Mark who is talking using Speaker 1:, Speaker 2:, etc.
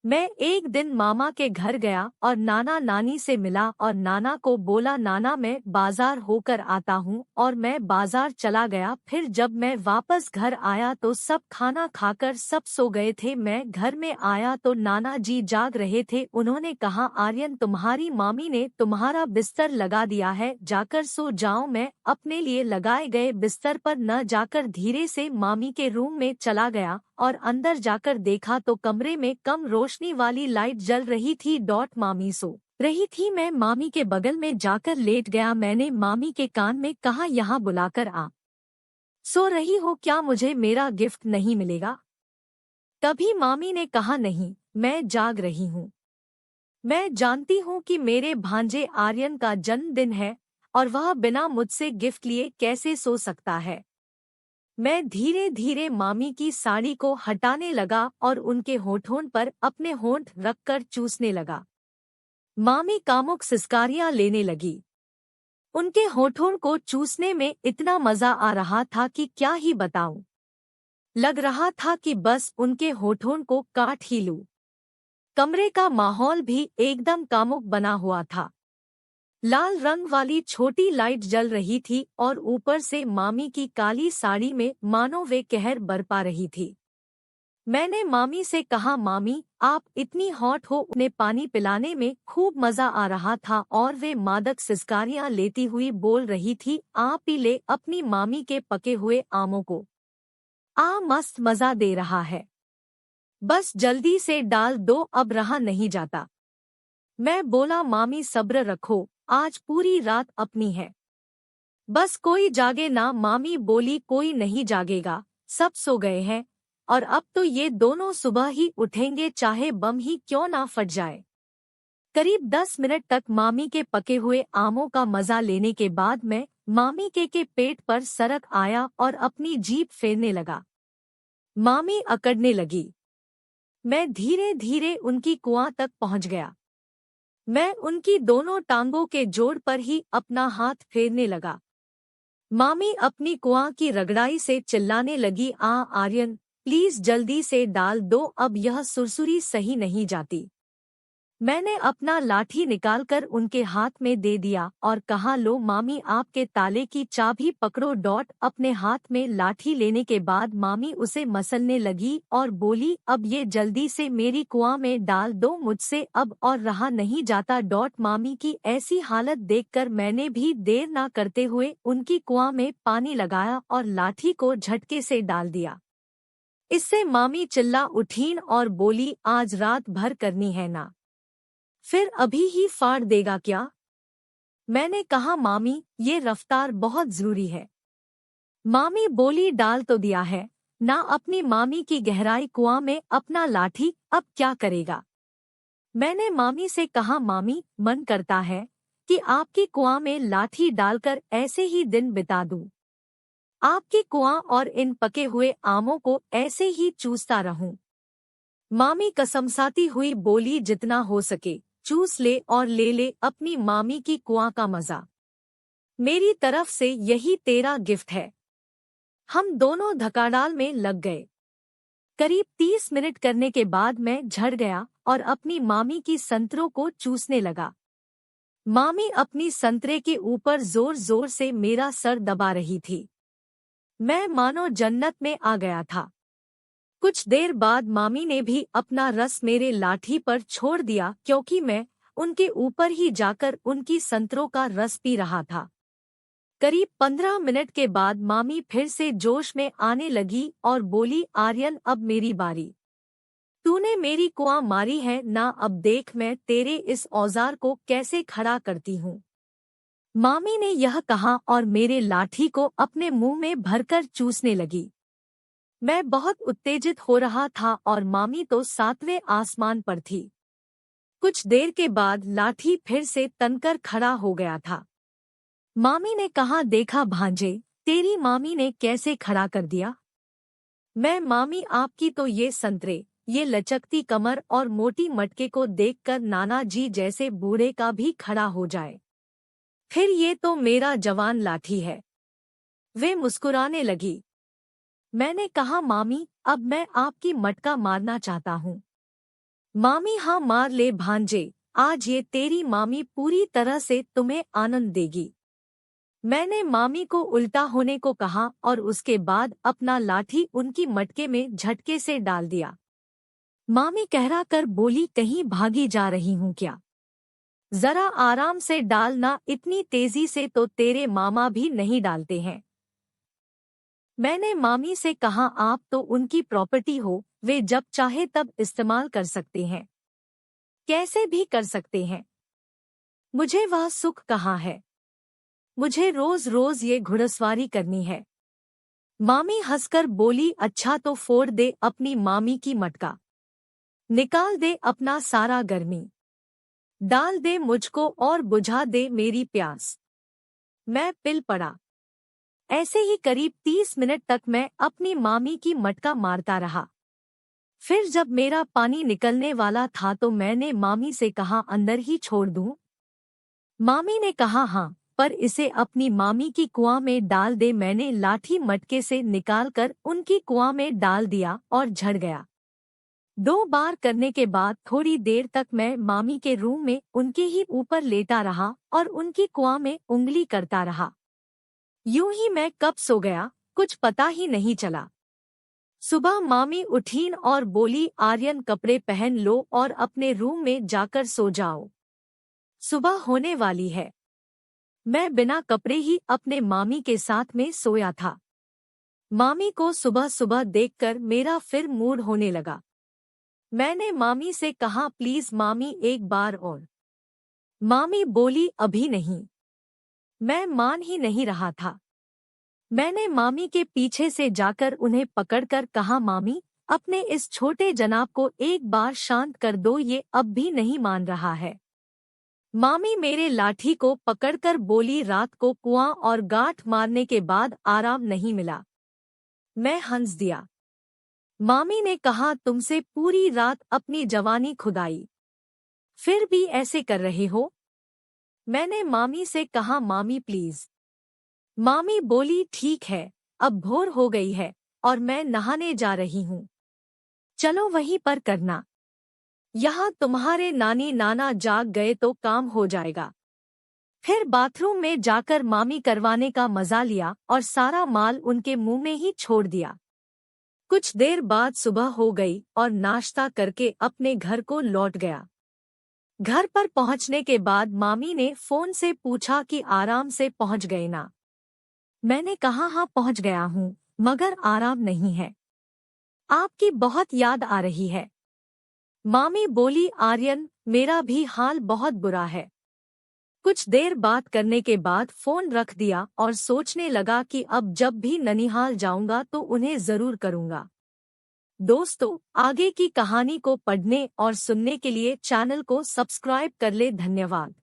Speaker 1: मैं एक दिन मामा के घर गया और नाना नानी से मिला और नाना को बोला नाना मैं बाजार होकर आता हूँ और मैं बाजार चला गया। फिर जब मैं वापस घर आया तो सब खाना खाकर सब सो गए थे। मैं घर में आया तो नाना जी जाग रहे थे। उन्होंने कहा आर्यन तुम्हारी मामी ने तुम्हारा बिस्तर लगा दिया है, जाकर सो जाओ। मैं अपने लिए लगाए गए बिस्तर पर न जाकर धीरे से मामी के रूम में चला गया और अंदर जाकर देखा तो कमरे में कम रोशनी वाली लाइट जल रही थी। मामी सो रही थी। मैं मामी के बगल में जाकर लेट गया। मैंने मामी के कान में कहा यहाँ बुलाकर आ। सो रही हो क्या, मुझे मेरा गिफ्ट नहीं मिलेगा? तभी मामी ने कहा नहीं, मैं जाग रही हूँ। मैं जानती हूँ कि मेरे भांजे आर्यन का जन्मदिन है और वह बिना मुझसे गिफ्ट लिए कैसे सो सकता है। मैं धीरे धीरे मामी की साड़ी को हटाने लगा और उनके होठों पर अपने होंठ रखकर चूसने लगा। मामी कामुक सिसकारियां लेने लगी। उनके होठों को चूसने में इतना मजा आ रहा था कि क्या ही बताऊं। लग रहा था कि बस उनके होठों को काट ही लूं। कमरे का माहौल भी एकदम कामुक बना हुआ था। लाल रंग वाली छोटी लाइट जल रही थी और ऊपर से मामी की काली साड़ी में मानो वे कहर बरपा रही थी। मैंने मामी से कहा मामी आप इतनी हॉट हो। उन्हें पानी पिलाने में खूब मजा आ रहा था और वे मादक सिसकारियां लेती हुई बोल रही थी आप पी ले अपनी मामी के पके हुए आमों को। मस्त मजा दे रहा है, बस जल्दी से डाल दो, अब रहा नहीं जाता। मैं बोला मामी सब्र रखो, आज पूरी रात अपनी है, बस कोई जागे ना। मामी बोली कोई नहीं जागेगा, सब सो गए हैं और अब तो ये दोनों सुबह ही उठेंगे चाहे बम ही क्यों ना फट जाए। करीब 10 मिनट तक मामी के पके हुए आमों का मजा लेने के बाद मैं मामी के पेट पर सरक आया और अपनी जीभ फेरने लगा। मामी अकड़ने लगी। मैं धीरे धीरे उनकी कुआं तक पहुंच गया। मैं उनकी दोनों टांगों के जोड़ पर ही अपना हाथ फेरने लगा। मामी अपनी कुआं की रगड़ाई से चिल्लाने लगी आर्यन प्लीज जल्दी से डाल दो, अब यह सुरसुरी सही नहीं जाती। मैंने अपना लाठी निकालकर उनके हाथ में दे दिया और कहा लो मामी आपके ताले की चाबी पकड़ो। अपने हाथ में लाठी लेने के बाद मामी उसे मसलने लगी और बोली अब ये जल्दी से मेरी कुआं में डाल दो, मुझसे अब और रहा नहीं जाता। मामी की ऐसी हालत देखकर मैंने भी देर ना करते हुए उनकी कुआं में पानी लगाया और लाठी को झटके से डाल दिया। इससे मामी चिल्ला उठीं और बोली आज रात भर करनी है ना, फिर अभी ही फाड़ देगा क्या? मैंने कहा मामी ये रफ्तार बहुत जरूरी है। मामी बोली डाल तो दिया है ना। अपनी मामी की गहराई कुआं में अपना लाठी अब क्या करेगा? मैंने मामी से कहा मामी मन करता है कि आपकी कुआं में लाठी डालकर ऐसे ही दिन बिता दूं। आपकी कुआं और इन पके हुए आमों को ऐसे ही चूसता रहूं। मामी कसमसाती हुई बोली जितना हो सके चूस ले और ले ले अपनी मामी की कुआं का मजा। मेरी तरफ से यही तेरा गिफ्ट है। हम दोनों धकाडाल में लग गए। करीब 30 मिनट करने के बाद मैं झड़ गया और अपनी मामी की संतरों को चूसने लगा। मामी अपनी संतरे के ऊपर जोर जोर से मेरा सर दबा रही थी। मैं मानो जन्नत में आ गया था। कुछ देर बाद मामी ने भी अपना रस मेरे लाठी पर छोड़ दिया क्योंकि मैं उनके ऊपर ही जाकर उनकी संतरों का रस पी रहा था। करीब 15 मिनट के बाद मामी फिर से जोश में आने लगी और बोली आर्यन अब मेरी बारी। तूने मेरी कुआं मारी है ना, अब देख मैं तेरे इस औजार को कैसे खड़ा करती हूँ। मामी ने यह कहा और मेरे लाठी को अपने मुंह में भरकर चूसने लगी। मैं बहुत उत्तेजित हो रहा था और मामी तो 7वें आसमान पर थी। कुछ देर के बाद लाठी फिर से तनकर खड़ा हो गया था। मामी ने कहा देखा भांजे तेरी मामी ने कैसे खड़ा कर दिया। मैं मामी आपकी तो ये संतरे, ये लचकती कमर और मोटी मटके को देखकर नाना जी जैसे बूढ़े का भी खड़ा हो जाए। फिर ये तो मेरा जवान लाठी है। वे मुस्कुराने लगी। मैंने कहा मामी अब मैं आपकी मटका मारना चाहता हूँ। मामी हाँ मार ले भांजे, आज ये तेरी मामी पूरी तरह से तुम्हें आनंद देगी। मैंने मामी को उल्टा होने को कहा और उसके बाद अपना लाठी उनकी मटके में झटके से डाल दिया। मामी कहरा कर बोली, कहीं भागी जा रही हूँ क्या? जरा आराम से डालना, इतनी तेजी से तो तेरे मामा भी नहीं डालते हैं। मैंने मामी से कहा, आप तो उनकी प्रॉपर्टी हो, वे जब चाहे तब इस्तेमाल कर सकते हैं, कैसे भी कर सकते हैं। मुझे वह सुख कहाँ है? मुझे रोज रोज ये घुड़सवारी करनी है। मामी हंसकर बोली, अच्छा तो फोड़ दे अपनी मामी की मटका, निकाल दे अपना सारा गर्मी, डाल दे मुझको और बुझा दे मेरी प्यास। मैं पिल पड़ा। ऐसे ही करीब 30 मिनट तक मैं अपनी मामी की मटका मारता रहा। फिर जब मेरा पानी निकलने वाला था तो मैंने मामी से कहा, अंदर ही छोड़ दूं? मामी ने कहा, हाँ, पर इसे अपनी मामी की कुआं में डाल दे। मैंने लाठी मटके से निकालकर उनकी कुआं में डाल दिया और झड़ गया। 2 बार करने के बाद थोड़ी देर तक मैं मामी के रूम में उनके ही ऊपर लेटा रहा और उनकी कुआं में उंगली करता रहा। यूं ही मैं कब सो गया, कुछ पता ही नहीं चला। सुबह मामी उठीं और बोली, आर्यन कपड़े पहन लो और अपने रूम में जाकर सो जाओ, सुबह होने वाली है। मैं बिना कपड़े ही अपने मामी के साथ में सोया था। मामी को सुबह सुबह देखकर मेरा फिर मूड होने लगा। मैंने मामी से कहा, प्लीज मामी एक बार और। मामी बोली, अभी नहीं। मैं मान ही नहीं रहा था। मैंने मामी के पीछे से जाकर उन्हें पकड़कर कहा, मामी, अपने इस छोटे जनाब को एक बार शांत कर दो, ये अब भी नहीं मान रहा है। मामी मेरे लाठी को पकड़कर बोली, रात को कुआं और गांठ मारने के बाद आराम नहीं मिला। मैं हंस दिया। मामी ने कहा, तुमसे पूरी रात अपनी जवानी खुदाई, फिर भी ऐसे कर रहे हो? मैंने मामी से कहा, मामी प्लीज। मामी बोली, ठीक है, अब भोर हो गई है और मैं नहाने जा रही हूँ, चलो वहीं पर करना। यहाँ तुम्हारे नानी नाना जाग गए तो काम हो जाएगा। फिर बाथरूम में जाकर मामी करवाने का मजा लिया और सारा माल उनके मुंह में ही छोड़ दिया। कुछ देर बाद सुबह हो गई और नाश्ता करके अपने घर को लौट गया। घर पर पहुंचने के बाद मामी ने फोन से पूछा कि आराम से पहुंच गए ना? मैंने कहा, हाँ पहुंच गया हूँ, मगर आराम नहीं है, आपकी बहुत याद आ रही है। मामी बोली, आर्यन, मेरा भी हाल बहुत बुरा है। कुछ देर बात करने के बाद फोन रख दिया और सोचने लगा कि अब जब भी ननिहाल जाऊंगा तो उन्हें जरूर करूंगा। दोस्तों, आगे की कहानी को पढ़ने और सुनने के लिए चैनल को सब्सक्राइब कर ले। धन्यवाद।